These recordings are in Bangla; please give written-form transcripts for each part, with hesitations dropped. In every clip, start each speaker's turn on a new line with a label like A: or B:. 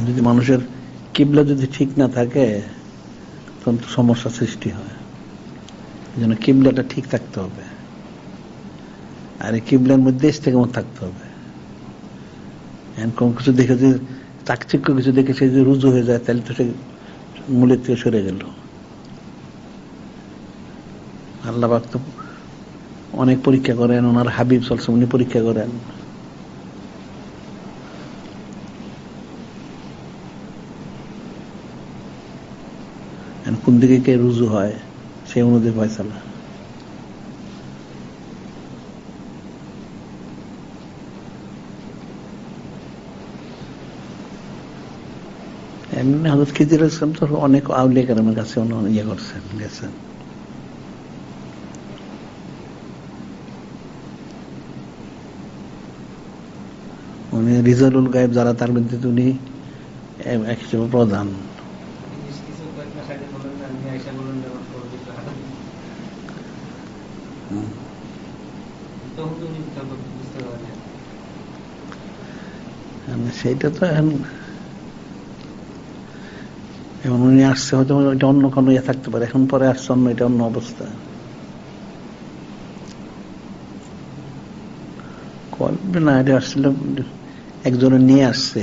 A: যদি মানুষের কিবলা যদি ঠিক না থাকে তখন তো সমস্যা সৃষ্টি হয়। এই জন্য কিবলাটা ঠিক থাকতে হবে, আর এই কিবলার মধ্যে ইস্তেকামত থাকতে হবে। কোন কিছু দেখে যে চাকচিক্য কিছু দেখে সে যদি রুজু হয়ে যায়, তাহলে তো সে মূলের থেকে সরে গেল। আল্লাহ পাক তো অনেক পরীক্ষা করেন, ওনার হাবিব সাল্লাল্লাহু আলাইহি ওয়াসাল্লাম পরীক্ষা করেন। কোন দিকে কে রুজু হয় সেই অনুযায়ী ফয়সালা। এমনি হযরত খিজির আলাইহিস সালাম তো অনেক আউলিয়া কেরামের কাছে ইয়ে করছেন, গেছেন। উনি রিজালুল গায়েব যারা, তার মধ্যে উনি এক হিসেবে প্রধান। সেইটা তো এখন উনি আসছে, হয়তো এটা অন্য কোনো ইয়ে থাকতে পারে, এখন পরে আসছে অন্য, এটা অন্য অবস্থা। করবে না, এটা আসলে একজনে নিয়ে আসছে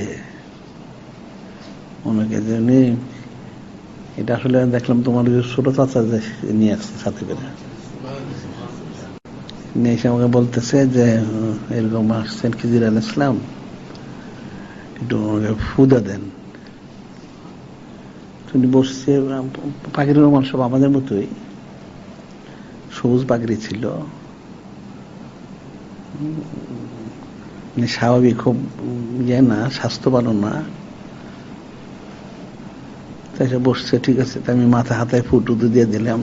A: ওনাকে, যে উনি এটা আসলে দেখলাম তোমার ছোট চাচা নিয়ে আসছে সাথে করে, নিয়ে এসে আমাকে বলতেছে যে এরকম আসছেন খিজির আলাইহিস সালাম, একটু ফুদা দেন। উনি বসছে, পাখির রুমাল সব আমাদের মতোই, সবুজ পাগড়ি ছিল, স্বাভাবিক, খুব ইয়ে না, স্বাস্থ্য ভালো না। তাই সে বসছে, ঠিক আছে, তাই আমি মাথা হাতায় ফুটু দিয়ে দিলাম।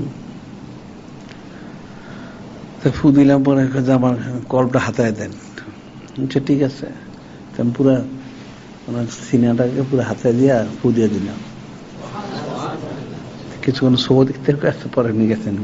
A: ফু দিলাম, পরে আমার কলটা হাতায় দেন। ঠিক আছে, আমি পুরা ওনার সিনাটাকে পুরো হাতায় দিয়ে ফু দিয়ে দিলাম। কিছুক্ষণ সবুজ দেখতে পরে নিয়ে গেছেন।